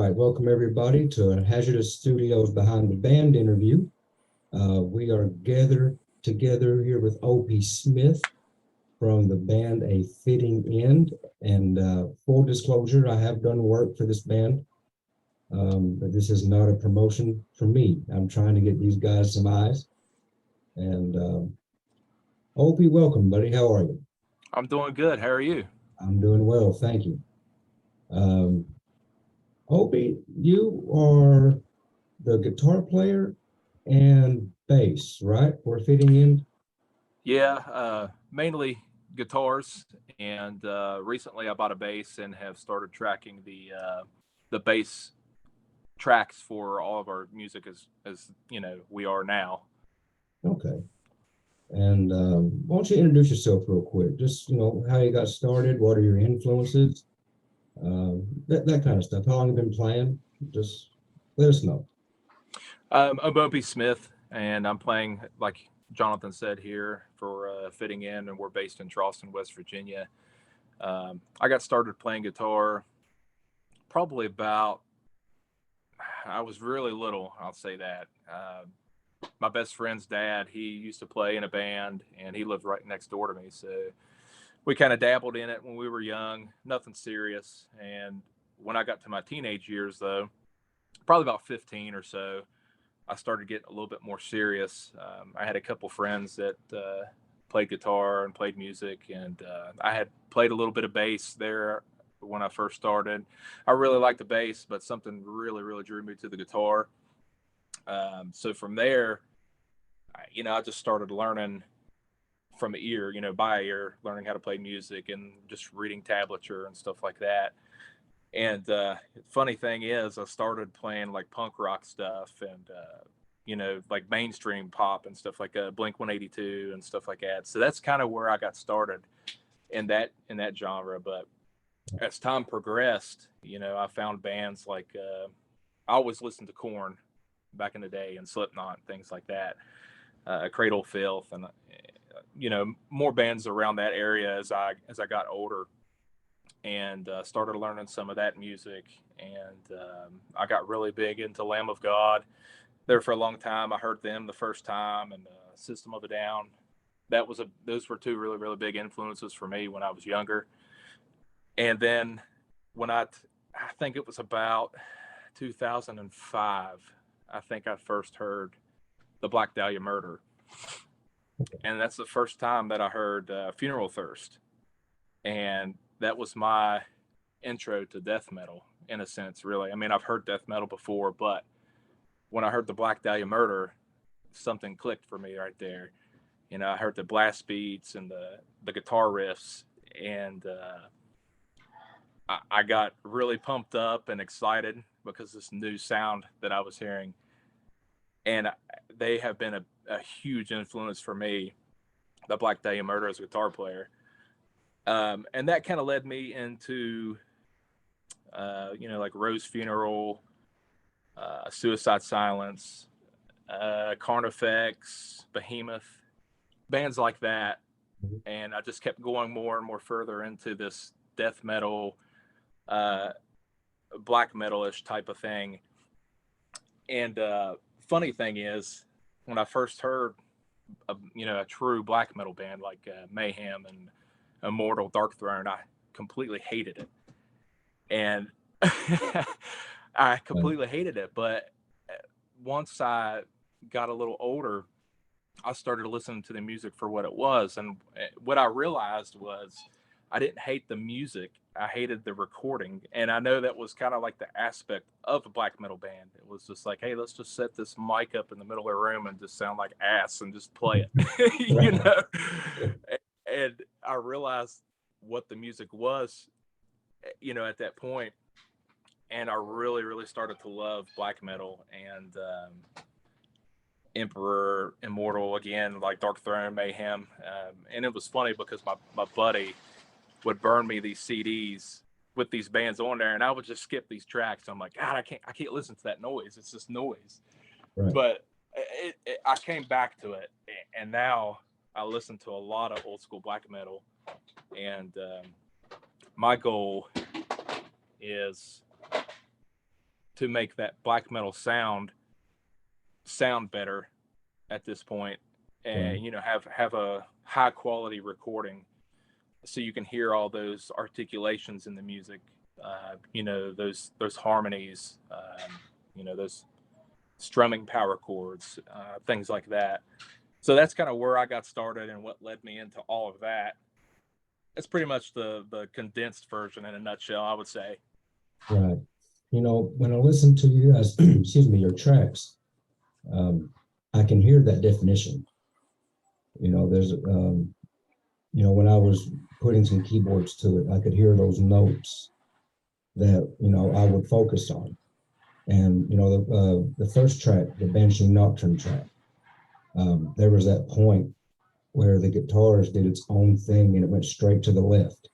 right, welcome everybody to Hazardous Studios Behind the Band interview. We are gathered together here with Opie Smith from the band A Fitting End. And full disclosure, I have done work for this band, but this is not a promotion for me. I'm trying to get these guys some eyes. And Opie, welcome, buddy. How are you? I'm doing good. How are you? I'm doing well, thank you. Um, Opie, you are the guitar player and bass, right? We're fitting in. Yeah, mainly guitars, and recently I bought a bass and have started tracking the bass tracks for all of our music as we are now. Okay. And why don't you introduce yourself real quick? Just, how you got started, what are your influences, that kind of stuff. How long you been playing? Just let us know. I'm Opie Smith, and I'm playing like Jonathan said here for Fitting In, and we're based in Charleston, West Virginia. I got started playing guitar probably about I was really little. I'll say that. My best friend's dad, he used to play in a band, and he lived right next door to me. So we kind of dabbled in it when we were young, nothing serious. And when I got to my teenage years, though, probably about 15 or so, I started getting a little bit more serious. I had a couple friends that played guitar and played music, and I had played a little bit of bass there when I first started. I really liked the bass, but something really, really drew me to the guitar. So from there, I just started learning from ear, by ear, learning how to play music and just reading tablature and stuff like that. And funny thing is, I started playing like punk rock stuff and like mainstream pop and stuff like Blink 182 and stuff like that. So that's kind of where I got started in that genre. But as time progressed, I found bands like I always listened to Korn back in the day and Slipknot, things like that, Cradle of Filth, and more bands around that area as I got older and started learning some of that music. And I got really big into Lamb of God. There for a long time, I heard them the first time, and System of a Down. Those were two really really big influences for me when I was younger. And then when I think it was about 2005, I think I first heard the Black Dahlia Murder, and that's the first time that I heard Funeral Thirst, and that was my intro to death metal in a sense. Really, I mean, I've heard death metal before, but when I heard the Black Dahlia Murder, something clicked for me right there. I heard the blast beats and the guitar riffs, and I got really pumped up and excited because this new sound that I was hearing, and they have been a huge influence for me. The Black Dahlia Murder as a guitar player, and that kind of led me into like Rose Funeral, Suicide Silence, Carnifex, Behemoth, bands like that. And I just kept going more and more further into this death metal, uh, black metal-ish type of thing. And funny thing is, when I first heard a true black metal band like Mayhem and Immortal Dark Throne, I completely hated it. And I completely hated it. But once I got a little older, I started listening to the music for what it was. And what I realized was I didn't hate the music. I hated the recording. And I know that was kind of like the aspect of a black metal band. It was just like, hey, let's just set this mic up in the middle of the room and just sound like ass and just play it, And I realized what the music was, at that point. And I really, really started to love black metal and Emperor, Immortal, again, like Dark Throne, Mayhem. And it was funny because my buddy would burn me these CDs with these bands on there, and I would just skip these tracks. I'm like, God, I can't listen to that noise. It's just noise. Right. But I came back to it, and now I listen to a lot of old school black metal. And my goal is to make that black metal sound better at this point, and Right. have a high quality recording, so you can hear all those articulations in the music, those harmonies, those strumming power chords, things like that. So that's kind of where I got started and what led me into all of that. It's pretty much the condensed version in a nutshell, I would say. Right. When I listen to you guys, excuse me, your tracks, I can hear that definition. There's, when I was putting some keyboards to it, I could hear those notes that, I would focus on. And, the first track, the Banshee Nocturne track, there was that point where the guitars did its own thing and it went straight to the left.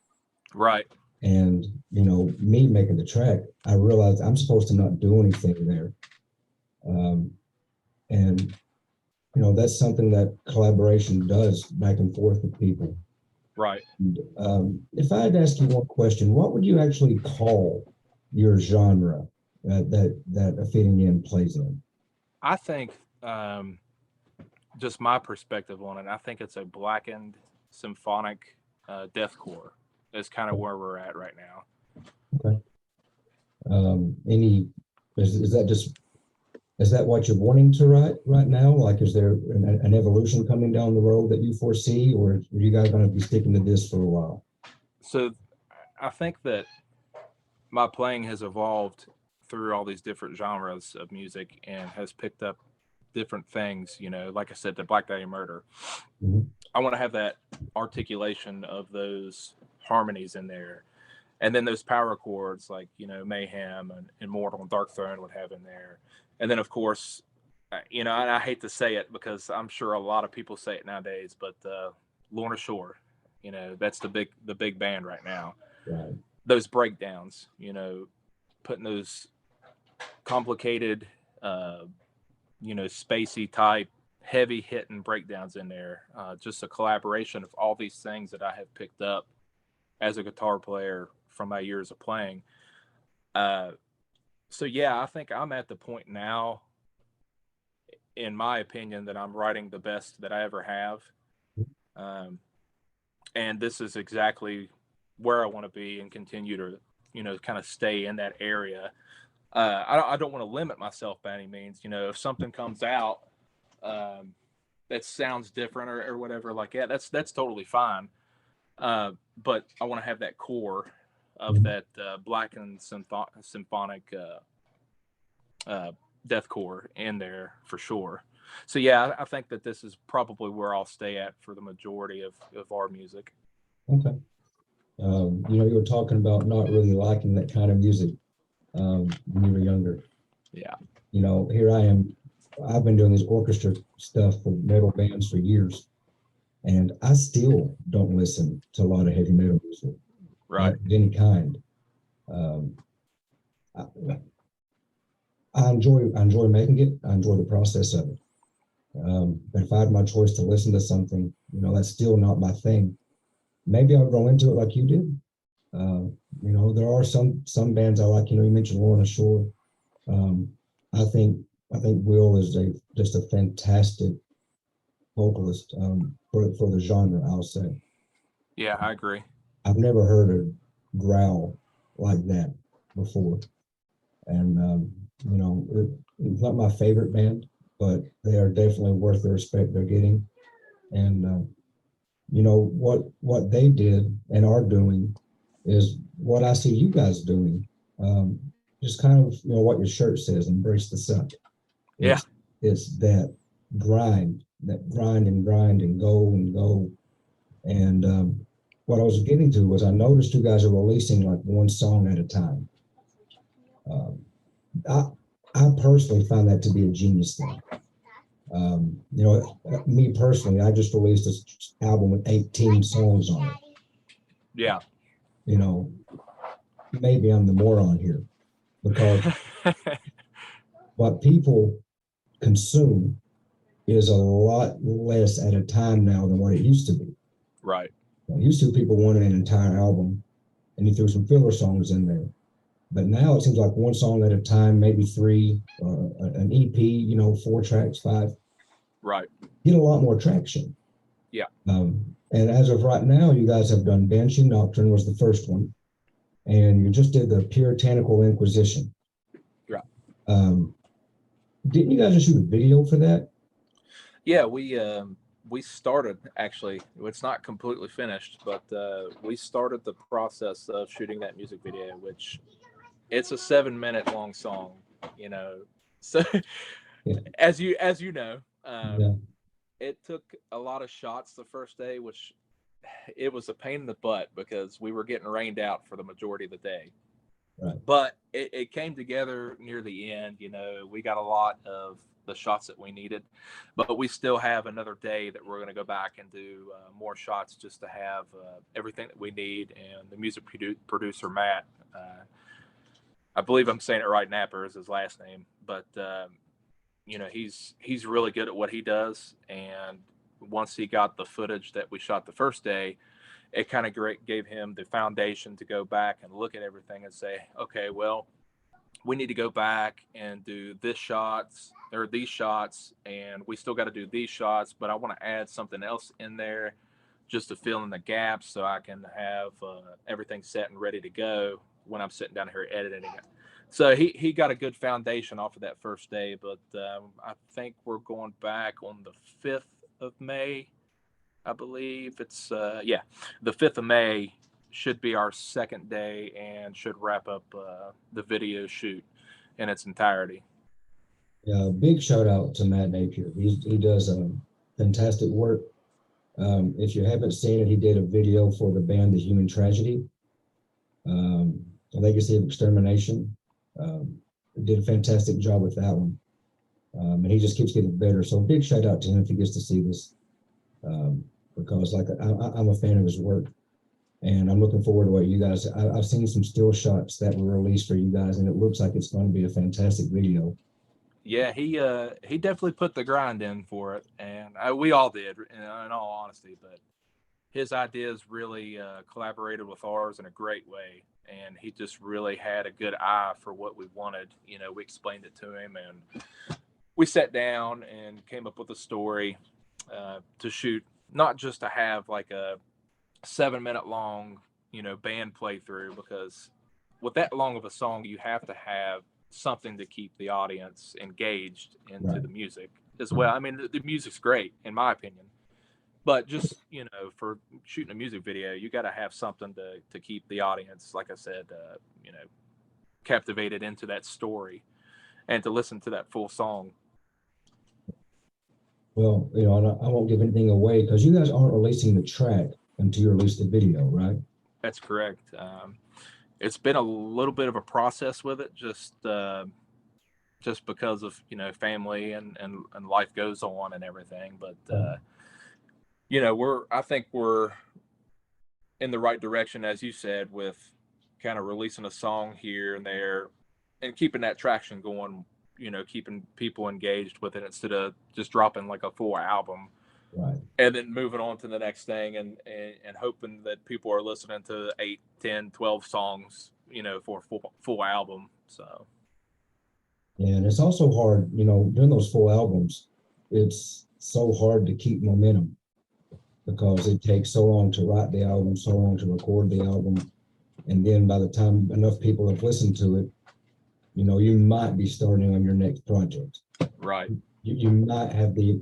Right. And, me making the track, I realized I'm supposed to not do anything there. And, that's something that collaboration does back and forth with people. Right. And, if I had to ask you one question, what would you actually call your genre that a fitting in plays in? I think, just my perspective on it, I think it's a blackened symphonic deathcore. Is kind of where we're at right now. Okay. Is that what you're wanting to write right now? Like, is there an evolution coming down the road that you foresee, or are you guys going to be sticking to this for a while? So I think that my playing has evolved through all these different genres of music and has picked up different things, like I said, the Black Dahlia Murder. Mhm. I want to have that articulation of those harmonies in there. And then those power chords like, Mayhem and Immortal and Dark Throne would have in there. And then, of course, and I hate to say it because I'm sure a lot of people say it nowadays, but Lorna Shore, that's the big band right now. Right. Those breakdowns, putting those complicated, spacey type, heavy hitting breakdowns in there. Just a collaboration of all these things that I have picked up as a guitar player from my years of playing. So yeah, I think I'm at the point now, in my opinion, that I'm writing the best that I ever have. And this is exactly where I want to be and continue to, kind of stay in that area. I don't want to limit myself by any means. If something comes out that sounds different or whatever, like, yeah, that's totally fine. But I want to have that core of that blackened symphonic deathcore in there for sure. So yeah, I think that this is probably where I'll stay at for the majority of our music. Okay. You were talking about not really liking that kind of music when you were younger. Yeah. Here I am. I've been doing this orchestra stuff for metal bands for years, and I still don't listen to a lot of heavy metal music, Right. of any kind. I, I enjoy making it. I enjoy the process of it. But if I had my choice to listen to something, that's still not my thing. Maybe I'll go into it like you did. There are some bands I like. You mentioned Lorna Shore. I think Will is just a fantastic vocalist for the genre, I'll say. Yeah, I agree. I've never heard a growl like that before, and it's not my favorite band, but they are definitely worth the respect they're getting. And what they did and are doing is what I see you guys doing. Just kind of what your shirt says, embrace the suck. It's that grind and grind and go. And what I was getting to was I noticed you guys are releasing like one song at a time. I personally find that to be a genius thing. Me personally, I just released this album with 18 songs on it. Yeah. Maybe I'm the moron here because what people consume is a lot less at a time now than what it used to be. Right. Used to, people wanted an entire album and you threw some filler songs in there. But now it seems like one song at a time, maybe three, or an EP, 4 tracks, five, Right. get a lot more traction. Yeah. And as of right now, you guys have done Banshee Nocturne was the first one, and you just did the Puritanical Inquisition. Right. Didn't you guys just shoot a video for that? Yeah, we started, actually. It's not completely finished, but we started the process of shooting that music video, which it's a 7-minute long song, you know. So Yeah. as you know, Yeah. it took a lot of shots the first day, which it was a pain in the butt because we were getting rained out for the majority of the day. Right. But it came together near the end. We got a lot of the shots that we needed, but we still have another day that we're going to go back and do more shots just to have everything that we need. And the music producer, Matt, I believe I'm saying it right, Napper is his last name, but he's really good at what he does. And once he got the footage that we shot the first day, it kind of gave him the foundation to go back and look at everything and say, okay, well, we need to go back and do these shots, and we still got to do these shots, but I want to add something else in there just to fill in the gaps so I can have everything set and ready to go when I'm sitting down here editing it. So he got a good foundation off of that first day, but I think we're going back on the 5th of May. I believe it's the 5th of May should be our second day and should wrap up the video shoot in its entirety. Yeah, big shout out to Matt Napier. He does fantastic work. If you haven't seen it, he did a video for the band The Human Tragedy, The Legacy of Extermination. Did a fantastic job with that one. And he just keeps getting better. So big shout out to him if he gets to see this. Because I'm a fan of his work, and I'm looking forward to what you guys. I've seen some still shots that were released for you guys, and it looks like it's going to be a fantastic video. Yeah, he definitely put the grind in for it, and we all did, in all honesty. But his ideas really collaborated with ours in a great way, and he just really had a good eye for what we wanted. We explained it to him, and we sat down and came up with a story to shoot. Not just to have like a 7-minute long, band playthrough, because with that long of a song, you have to have something to keep the audience engaged into the music as well. I mean, the music's great in my opinion, but just, for shooting a music video, you got to have something to keep the audience, like I said, captivated into that story and to listen to that full song. Well, I won't give anything away because you guys aren't releasing the track until you release the video, right? That's correct. It's been a little bit of a process with it, just because of family and life goes on and everything. But I think we're in the right direction, as you said, with kind of releasing a song here and there and keeping that traction going. Keeping people engaged with it instead of just dropping like a full album, right, and then moving on to the next thing and hoping that people are listening to 8, 10, 12 songs, for a full album. So yeah, and it's also hard, doing those full albums. It's so hard to keep momentum because it takes so long to write the album, so long to record the album, and then by the time enough people have listened to it, you might be starting on your next project. Right. You might have the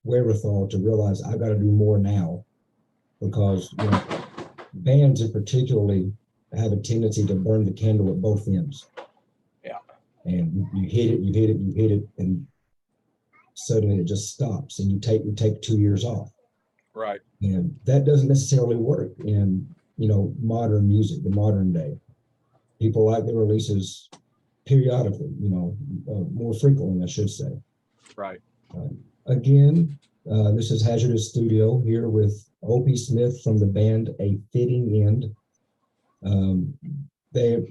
wherewithal to realize I've got to do more now, because bands in particularly have a tendency to burn the candle at both ends. Yeah. And you hit it, and suddenly it just stops, and you take 2 years off. Right. And that doesn't necessarily work in modern music, the modern day. People like their releases periodically, more frequently, I should say. Right. Again, this is Hazardous Studio here with Opie Smith from the band A Fitting End. They're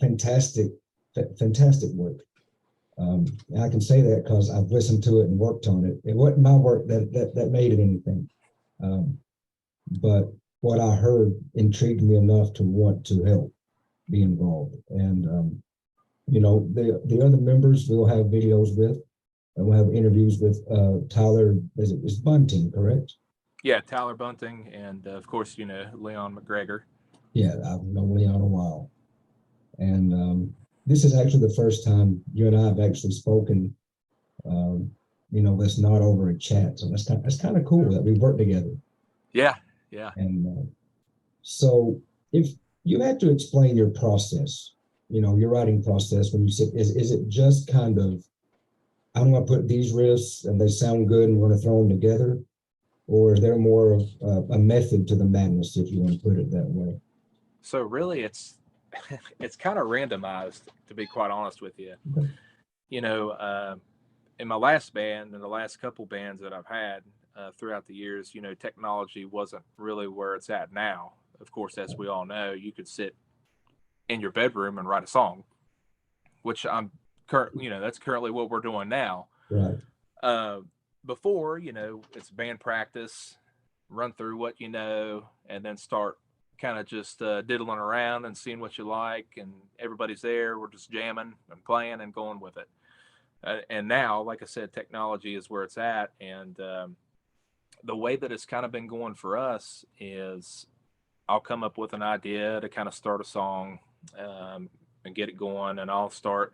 fantastic work. And I can say that because I've listened to it and worked on it. It wasn't my work that made it anything. But what I heard intrigued me enough to want to help. be involved. And the other members we'll have videos with, and we'll have interviews with Tyler. Is Bunting, correct? Yeah, Tyler Bunting, and of course, Leon McGregor. Yeah, I've known Leon a while, and this is actually the first time you and I have actually spoken. Um, that's not over a chat, so that's kind of cool that we work together. Yeah, yeah. And so, if you had to explain your process, your writing process, when you said, is it just kind of, I'm going to put these riffs and they sound good and we're going to throw them together? Or is there more of a method to the madness, if you want to put it that way? So really, it's kind of randomized, to be quite honest with you. Okay. You know, in my last band and the last couple bands that I've had throughout the years, technology wasn't really where it's at now. Of course, as we all know, you could sit in your bedroom and write a song, which that's currently what we're doing now. Right. Uh, Before, it's band practice, run through what and then start kind of just diddling around and seeing what you like, and everybody's there. We're just jamming and playing and going with it. And now, like I said, technology is where it's at, and the way that it's kind of been going for us is I'll come up with an idea to kind of start a song and get it going, and I'll start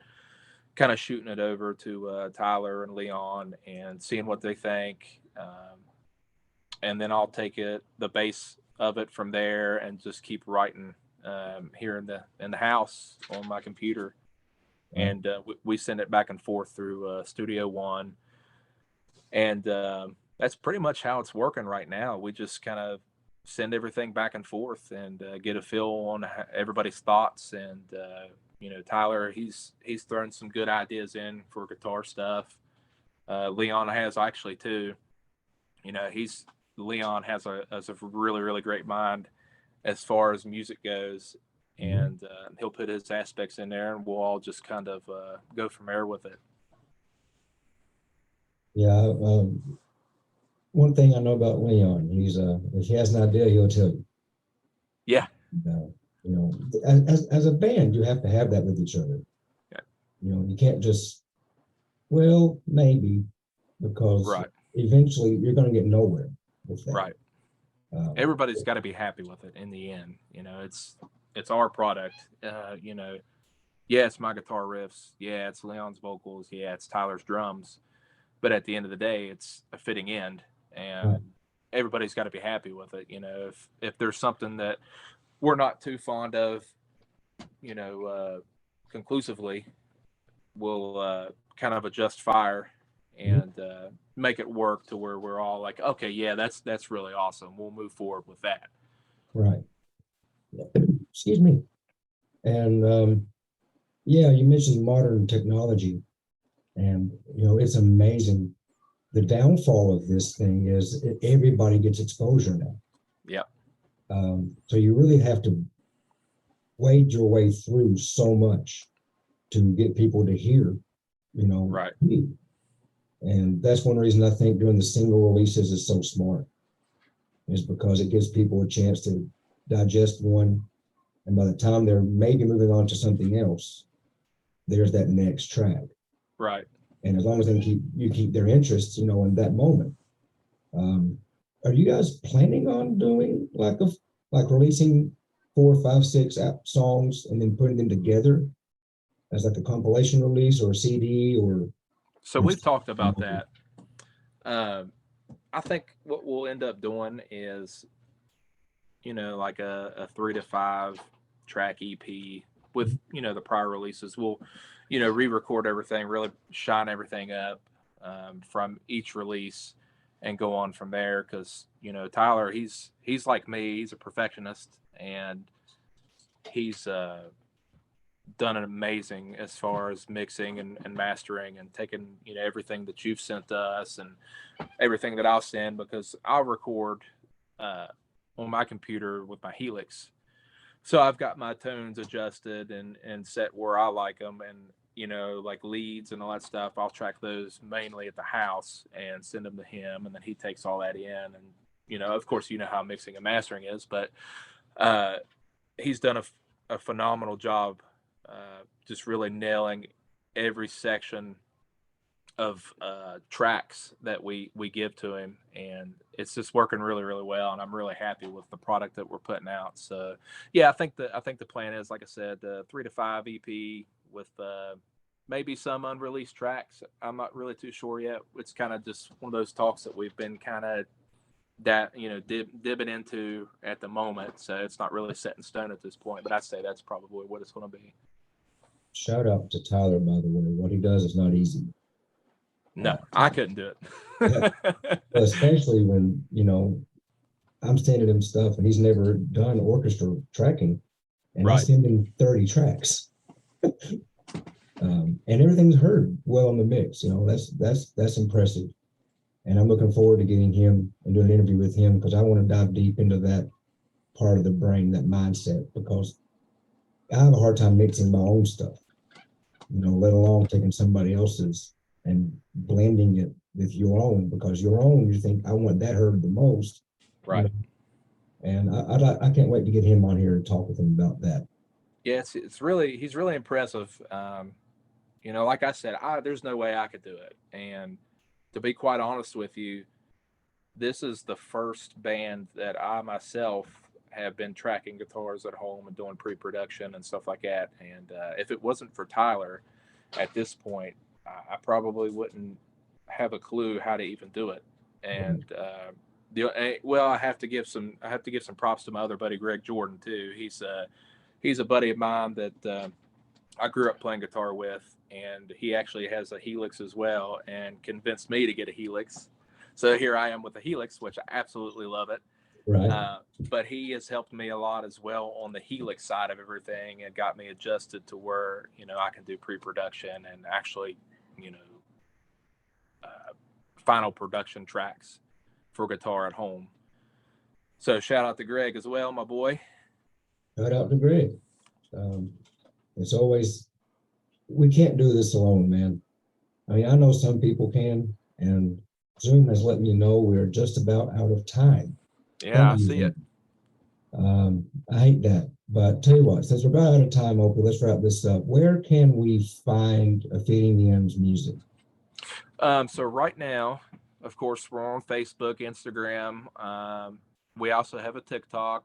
kind of shooting it over to Tyler and Leon and seeing what they think. And then I'll take the base of it from there, and just keep writing here in the house on my computer, Right. and we send it back and forth through Studio One, and that's pretty much how it's working right now. We just kind of send everything back and forth and get a feel on everybody's thoughts. And Tyler, he's thrown some good ideas in for guitar stuff. Leon has actually too. He's Leon has a really really great mind as far as music goes, Mhm. and he'll put his aspects in there, and we'll all just kind of go from there with it. Yeah. One thing I know about Leon, if he has an idea, he'll tell you. Yeah, Uh, as a band, you have to have that with each other. yeah. You can't just, well, maybe, because Right, eventually you're going to get nowhere with that. right. Um, Everybody's got to be happy with it in the end. It's our product. Yeah, it's my guitar riffs. Yeah, it's Leon's vocals. Yeah, it's Tyler's drums. But at the end of the day, it's a fitting end, and right, everybody's got to be happy with it. If there's something that we're not too fond of, conclusively, we'll kind of adjust fire mhm, and make it work to where we're all like, okay, yeah, that's really awesome. We'll move forward with that. right. Excuse me. And yeah, you mentioned modern technology, and it's amazing. The downfall of this thing is everybody gets exposure now. Yeah, So you really have to wade your way through so much to get people to hear, right, you. And that's one reason I think doing the single releases is so smart, is because it gives people a chance to digest one. And by the time they're maybe moving on to something else, there's that next track. right. And as long as you keep their interests, in that moment. Um, are you guys planning on doing like releasing 4, 5, 6 songs and then putting them together as like a compilation release or a CD So or we've talked about that. Um, I think what we'll end up doing is, like a 3 to 5 track EP with, the prior releases. We'll, re-record everything, really shine everything up from each release, and go on from there. Because Tyler, he's like me. He's a perfectionist, and he's done an amazing as far as mixing and mastering, and taking everything that you've sent to us and everything that I'll send, because I'll record uh, on my computer with my Helix. So I've got my tones adjusted and set where I like them, and like leads and all that stuff. I'll track those mainly at the house and send them to him, and then he takes all that in. And of course, how mixing and mastering is, but uh, he's done a phenomenal job, just really nailing every section of tracks that we give to him, and it's just working really really well, and I'm really happy with the product that we're putting out. So yeah, I think the plan is, like I said, 3 to 5 EP with maybe some unreleased tracks. I'm not really too sure yet. It's kind of just one of those talks that we've been kind of dipping into at the moment, so it's not really set in stone at this point, but I'd say that's probably what it's going to be. Shout out to Tyler, by the way. What he does is not easy. No, I couldn't do Yeah. it. Especially when, I'm sending him stuff and he's never done orchestra tracking, and I Right. send him 30 tracks. And everything's heard well in the mix. That's impressive. And I'm looking forward to getting him and doing an interview with him, because I want to dive deep into that part of the brain, that mindset, because I have a hard time mixing my own stuff, let alone taking somebody else's and blending it with your own, because your own, you think, I want that heard the most. Right. And I can't wait to get him on here and talk with him about that. Yeah, he's really impressive. Like I said, there's no way I could do it. And to be quite honest with you, this is the first band that I myself have been tracking guitars at home and doing pre-production and stuff like that. And if it wasn't for Tyler, at this point, I probably wouldn't have a clue how to even do it. And I have to give some props to my other buddy Greg Jordan too. He's a buddy of mine that I grew up playing guitar with, and he actually has a Helix as well, and convinced me to get a Helix. So here I am with a Helix, which I absolutely love it. Right. But he has helped me a lot as well on the Helix side of everything, and got me adjusted to where I can do pre-production and actually final production tracks for guitar at home. So shout out to Greg as well, my boy. Shout out to Greg. It's always, we can't do this alone, man. I mean, I know some people can, and Zoom has let me know we're just about out of time. Yeah, I see it. I hate that, but tell you what, since we're about out of time, Opie, let's wrap this up. Where can we find a Fitting Ends music? So right now, of course, we're on Facebook, Instagram. We also have a TikTok.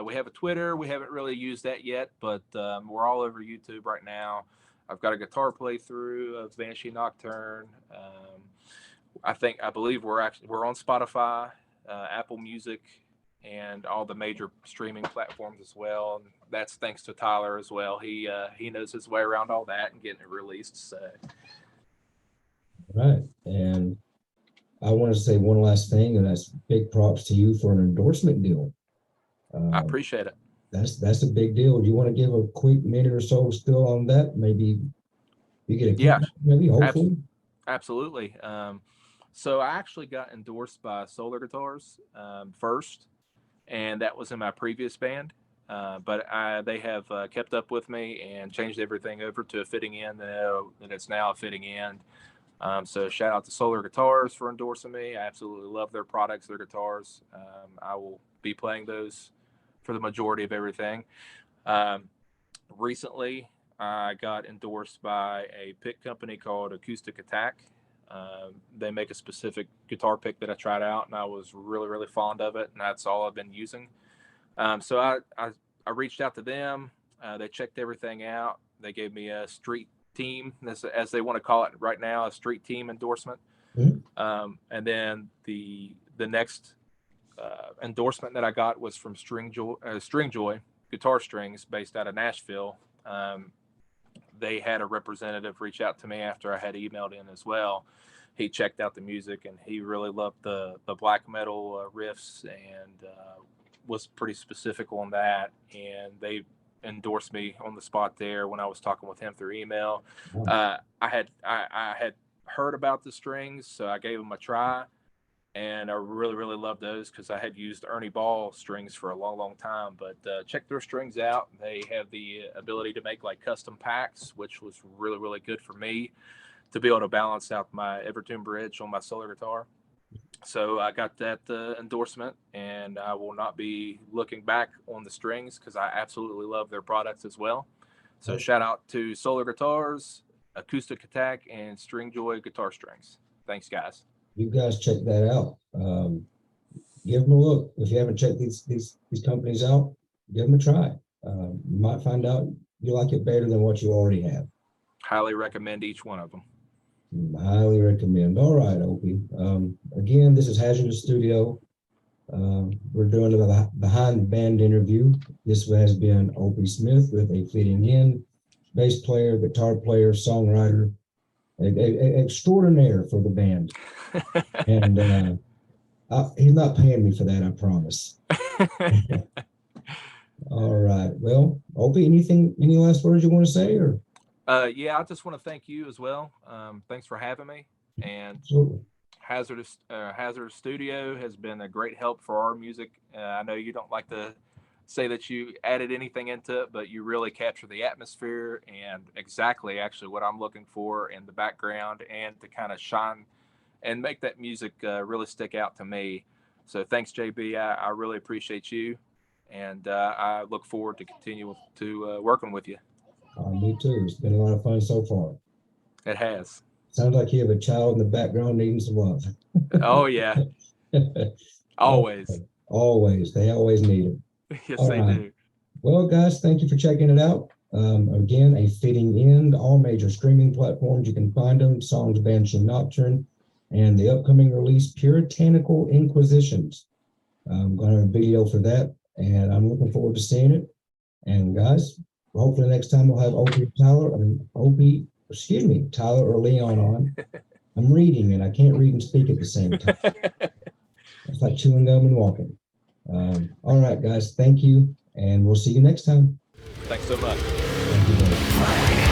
We have a Twitter. We haven't really used that yet, but we're all over YouTube right now. I've got a guitar playthrough of Vanishing Nocturne. I believe we're on Spotify, Apple Music, and all the major streaming platforms as well. And that's thanks to Tyler as well. He knows his way around all that and getting it released. So. Right. And I want to say one last thing, and that's big props to you for an endorsement deal. I appreciate it. That's a big deal. Do you want to give a quick minute or so still on that? Maybe you get a maybe hopefully. Absolutely. So I actually got endorsed by Solar Guitars first, and that was in my previous band. But they have kept up with me and changed everything over to a Fitting End, and it's now a Fitting End. So shout out to Solar Guitars for endorsing me. I absolutely love their products, their guitars. I will be playing those for the majority of everything. Recently, I got endorsed by a pick company called Acoustic Attack. They make a specific guitar pick that I tried out, and I was really, really fond of it, and that's all I've been using. So I reached out to them. They checked everything out. They gave me a street team, as they want to call it right now, a street team endorsement. Mm-hmm. And then the next endorsement that I got was from String Joy Guitar Strings, based out of Nashville. They had a representative reach out to me after I had emailed in as well. He checked out the music, and he really loved the black metal riffs, and was pretty specific on that. And they endorsed me on the spot there when I was talking with him through email. I had heard about the strings, so I gave them a try, and I really, really loved those because I had used Ernie Ball strings for a long, long time. But check their strings out. They have the ability to make like custom packs, which was really, really good for me to be able to balance out my Evertune bridge on my Solar guitar. So I got that endorsement, and I will not be looking back on the strings because I absolutely love their products as well. So Oh, shout out to Solar Guitars, Acoustic Attack, and String Joy Guitar Strings. Thanks, guys. you guys check that out. Give them a look. If you haven't checked these companies out, give them a try. You might find out you like it better than what you already have. Highly recommend each one of them. Highly recommend. All right, Opie. Again, this is Hazardous Studio. We're doing a behind the band interview. This has been Opie Smith with a fitting in, bass player, guitar player, songwriter, extraordinaire for the band. And he's not paying me for that, I promise. All right. Well, Opie, any last words you want to say, or? Yeah, I just want to thank you as well. Thanks for having me. And Absolutely. Hazardous Studio has been a great help for our music. I know you don't like to say that you added anything into it, but you really capture the atmosphere and exactly actually what I'm looking for in the background and to kind of shine and make that music really stick out to me. So thanks, JB. I really appreciate you, and I look forward to continue to working with you. Me too. It's been a lot of fun so far. It has. Sounds like you have a child in the background needing some love. Oh yeah, always. Okay. Always. They always need it. Yes, All they right. do. Well, guys, thank you for checking it out. Again, a fitting end, all major streaming platforms. You can find them, Songs, Banshee Nocturne, and the upcoming release, Puritanical Inquisitions. I'm going to have a video for that, and I'm looking forward to seeing it. And guys, hopefully next time we'll have Tyler or Leon on. I'm reading and I can't read and speak at the same time. It's like chewing gum and walking. All right, guys, thank you, and we'll see you next time. Thanks so much. Thank you.